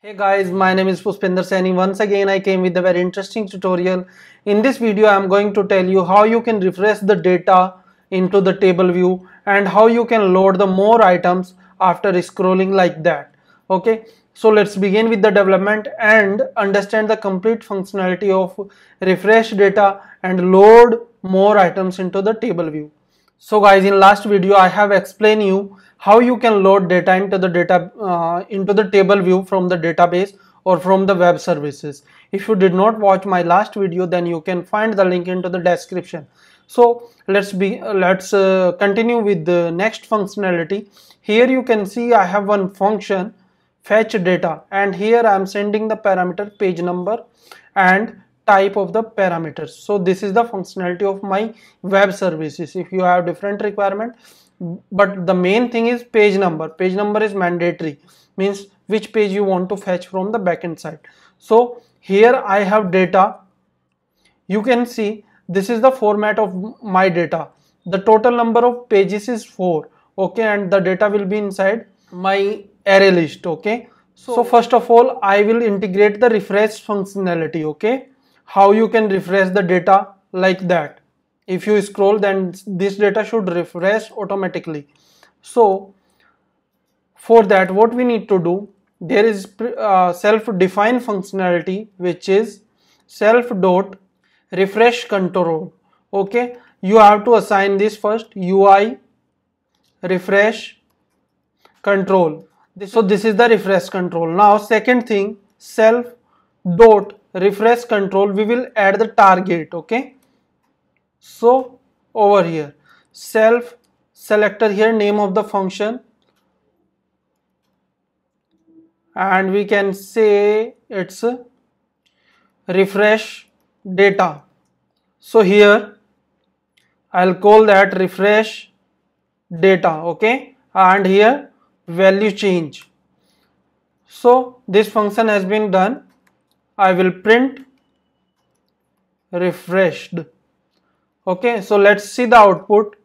Hey guys, my name is Pushpinder Saini. Once again I came with a very interesting tutorial. In this video I am going to tell you how you can refresh the data into the table view and how you can load the more items after scrolling like that. Okay, so let's begin with the development and understand the complete functionality of refresh data and load more items into the table view. So guys, in last video I have explained you how you can load data into the table view from the database or from the web services. If you did not watch my last video, then you can find the link into the description. So let's continue with the next functionality. Here you can see I have one function fetch data, and here I am sending the parameter page number and type of the parameters. So this is the functionality of my web services. If you have different requirement, but the main thing is page number. Page number is mandatory, means which page you want to fetch from the backend side. So here I have data. You can see this is the format of my data. The total number of pages is 4. Okay, and the data will be inside my array list. Okay, so first of all I will integrate the refresh functionality. Okay, how you can refresh the data like that. If you scroll, then this data should refresh automatically. So for that, what we need to do, there is self-defined functionality, which is self.refresh control. Okay, you have to assign this first UI refresh control. So this is the refresh control. Now second thing, self dot refresh control, we will add the target. Okay, so over here self selector, here name of the function, and we can say it's refresh data. So here I'll call that refresh data. Okay, and here value change. So this function has been done. I will print refreshed. Okay, so let's see the output.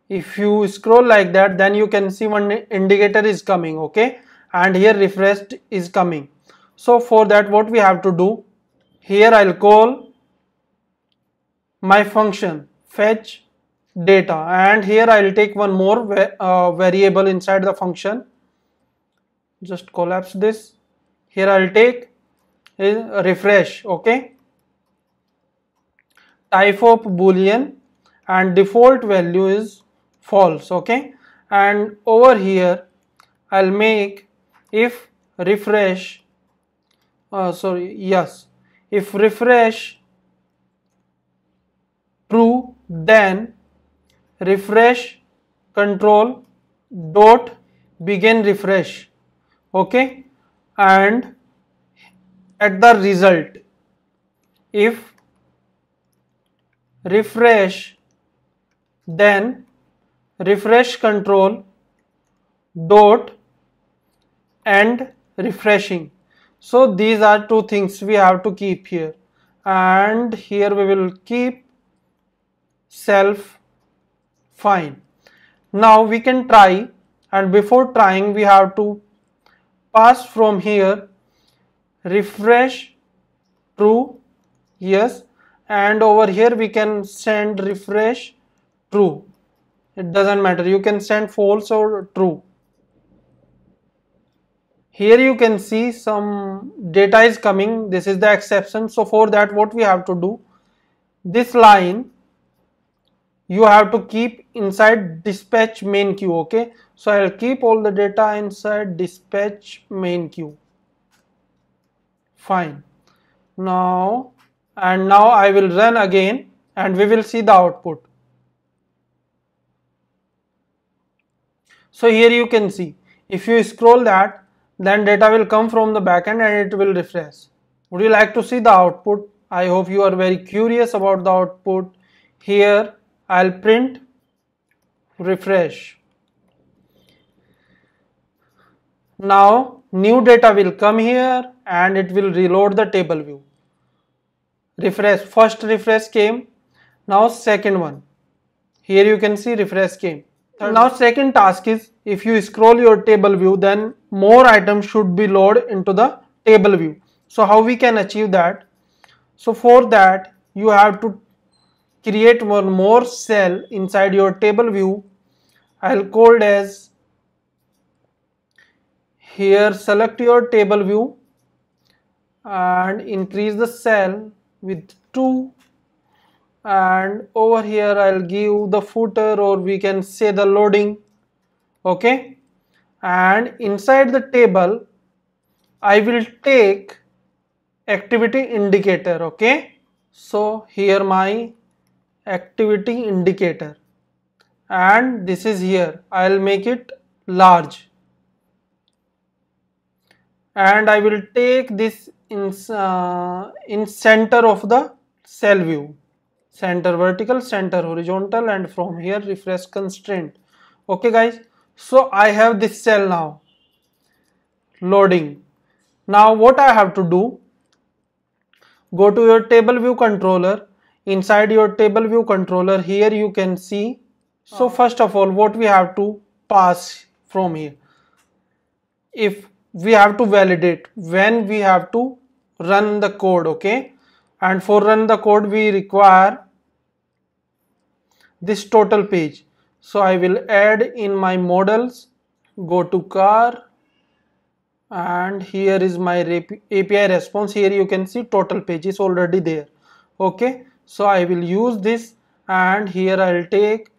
If you scroll like that, then you can see one indicator is coming. Okay, and here refreshed is coming. So for that, what we have to do, here I'll call my function fetch data, and here I'll take one more variable inside the function. Just collapse this. Here I'll take is refresh. Okay, type of boolean and default value is false. Okay, and over here I'll make if refresh if refresh true, then refresh control dot begin refresh. Okay, and at the result, if refresh, then refresh control dot end refreshing. So these are two things we have to keep here, and here we will keep self fine. Now we can try, and before trying we have to pass from here refresh true, yes, and over here we can send refresh true. It doesn't matter, you can send false or true. Here you can see some data is coming. This is the exception. So for that, what we have to do, this line you have to keep inside dispatch main queue. Okay, so I'll keep all the data inside dispatch main queue. Fine. Now I will run again and we will see the output. So here you can see, if you scroll that, then data will come from the backend and it will refresh. Would you like to see the output? I hope you are very curious about the output. Here I'll print refresh. Now new data will come here and it will reload the table view. Refresh, first refresh came, now second one. Here you can see refresh came. Now second task is, if you scroll your table view, then more items should be loaded into the table view. So how we can achieve that? So for that you have to create one more cell inside your table view. I'll call as here, select your table view and increase the cell with 2, and over here I'll give the footer, or we can say the loading. Okay, and inside the table I will take activity indicator. Okay, so here my activity indicator, and this is here. I'll make it large, and I will take this in center of the cell view, center vertical, center horizontal, and from here refresh constraint. Okay guys, so I have this cell now loading. Now what I have to do, go to your table view controller. Inside your table view controller, here you can see. So first of all, what we have to pass from here, if we have to validate when we have to run the code. Okay, and for run the code we require this total page. So I will add in my models, go to car, and here is my API response. Here you can see total page is already there. Okay, so I will use this, and here I'll take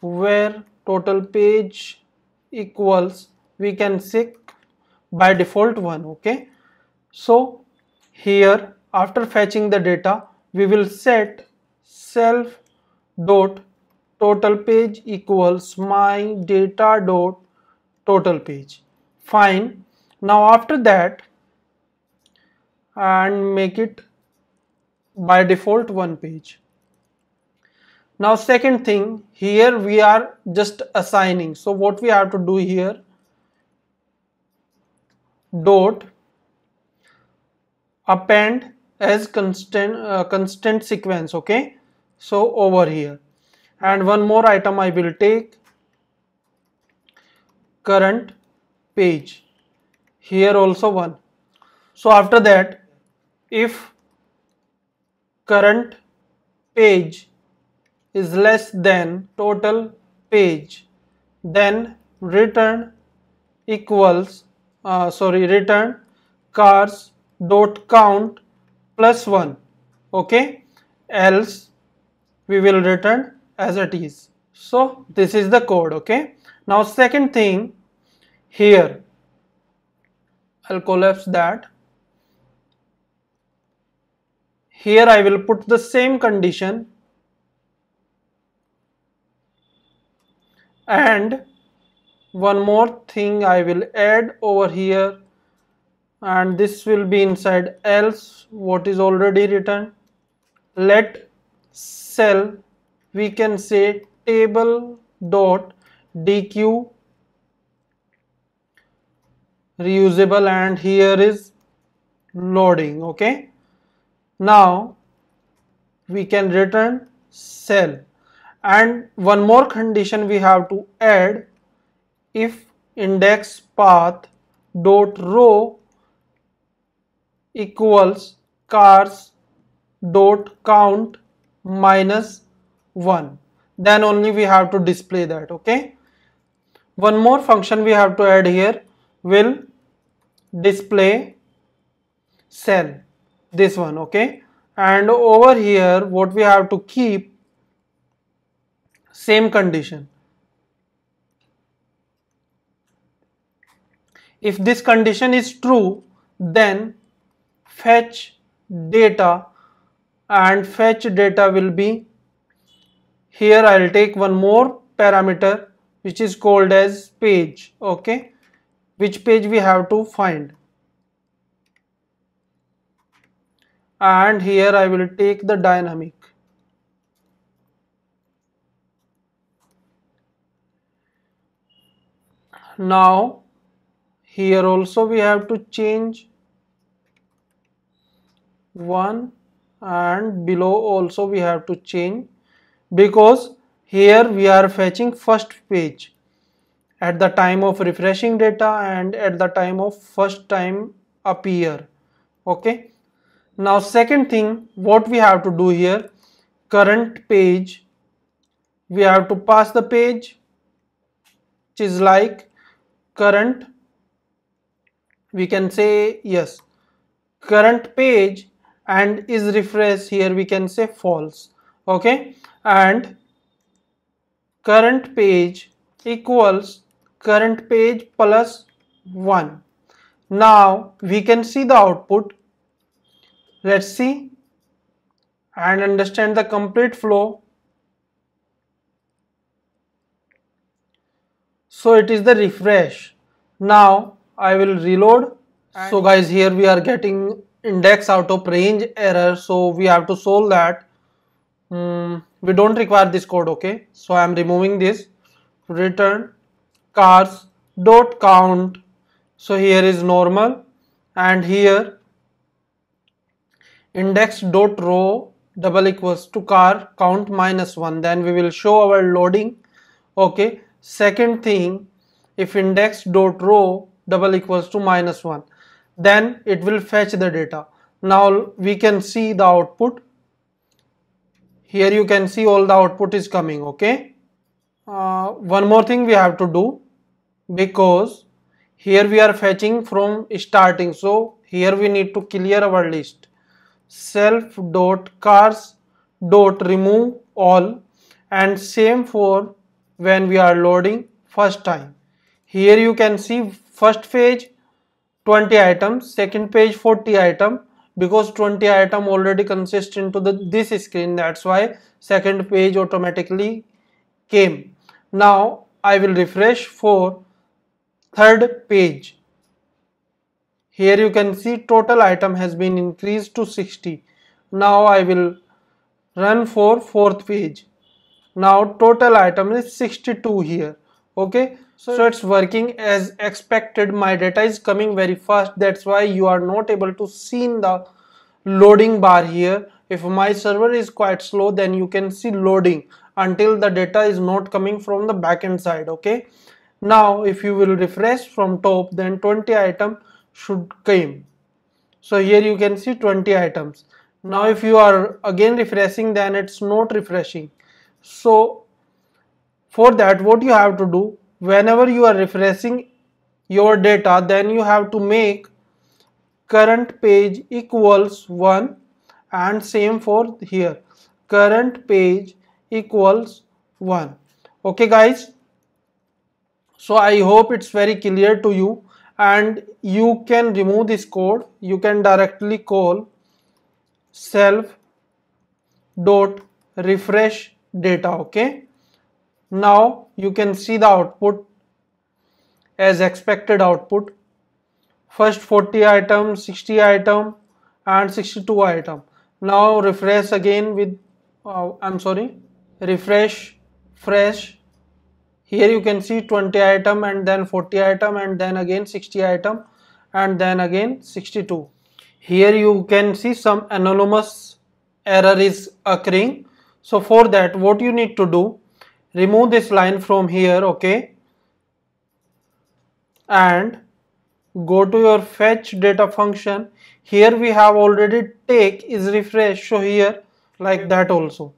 where total page equals, we can say by default 1. Okay, so here after fetching the data we will set self dot total page equals my data dot total page. Fine. Now after that, and make it by default 1 page. Now second thing, here we are just assigning. So what we have to do here, dot append as constant sequence. Okay, so over here, and one more item I will take, current page, here also 1. So after that, if current page is less than total page, then return equals return cars dot count plus 1. Okay, else we will return as it is. So this is the code. Okay, now second thing, here I'll collapse that. Here I will put the same condition, and one more thing I will add over here, and this will be inside else what is already written. Let cell, we can say table dot dq reusable, and here is loading. Okay, now we can return cell, and one more condition we have to add, if index path dot row equals cars dot count minus 1, then only we have to display that. Okay, one more function we have to add here, will display cell, this one. Okay, and over here what we have to keep, same condition. If this condition is true, then fetch data, and fetch data will be, here I'll take one more parameter which is called as page. Okay, which page we have to find, and here I will take the dynamic. Now here also we have to change 1, and below also we have to change, because here we are fetching first page. at the time of refreshing data and at the time of first time appear. Okay. Now second thing, what we have to do here, current page, we have to pass the page, which is like current, we can say yes, current page, and is refresh, here we can say false. Okay, and current page equals current page plus 1. Now we can see the output. Let's see and understand the complete flow. So it is the refresh. Now I will reload. So guys, here we are getting index out of range error, so we have to solve that. We don't require this code. Okay, so I am removing this. Return cars dot count. So here is normal, and here index dot row double equals to car count minus 1. Then we will show our loading. Okay, second thing, if index dot row double equals to minus 1, then it will fetch the data. Now we can see the output. Here you can see all the output is coming. Okay, one more thing we have to do, because here we are fetching from starting, so here we need to clear our list. Self dot cars dot remove all, and same for when we are loading first time. Here you can see first page 20 items, second page 40 item, because 20 item already consist into this screen, that's why second page automatically came. Now I will refresh for third page. Here you can see total item has been increased to 60. Now I will run for fourth page. Now total item is 62 here. Okay, so it's working as expected. My data is coming very fast, that's why you are not able to see in the loading bar here. If my server is quite slow, then you can see loading until the data is not coming from the backend side. Okay, now if you will refresh from top, then 20 item should come. So here you can see 20 items. Now if you are again refreshing, then it's not refreshing. So for that, what you have to do, whenever you are refreshing your data, then you have to make current page equals 1, and same for here, current page equals 1. Okay guys, so I hope it's very clear to you, and you can remove this code. You can directly call self dot refresh data. Okay, now you can see the output as expected output. First 40 item, 60 item, and 62 item. Now refresh again with refresh fresh. Here you can see 20 item, and then 40 item, and then again 60 item, and then again 62. Here you can see some anomalous error is occurring. So for that, what you need to do, remove this line from here. Okay, and go to your fetch data function. Here we have already take is refresh, so here like that also.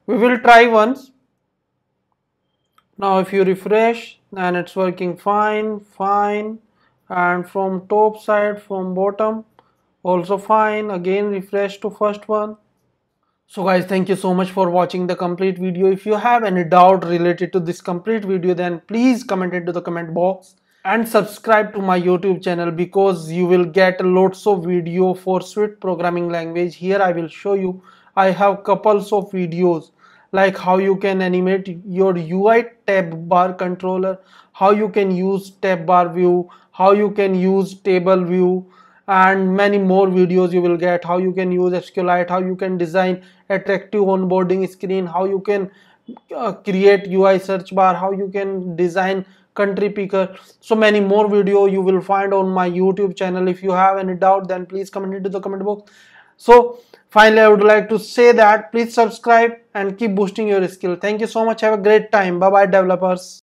We will try once. Now if you refresh, then it's working fine, and from top side, from bottom also fine. Again refresh to first one. So guys, thank you so much for watching the complete video. If you have any doubt related to this complete video, then please comment into the comment box, and subscribe to my YouTube channel, because you will get lots of video for Swift programming language. Here I will show you, I have couples of videos like how you can animate your UI tab bar controller, how you can use tab bar view, how you can use table view, and many more videos you will get. How you can use SQLite, how you can design attractive onboarding screen, how you can create UI search bar, how you can design country picker. So many more video you will find on my YouTube channel. If you have any doubt, then please comment into the comment box. So finally, I would like to say that please subscribe and keep boosting your skill. Thank you so much. Have a great time. Bye bye developers.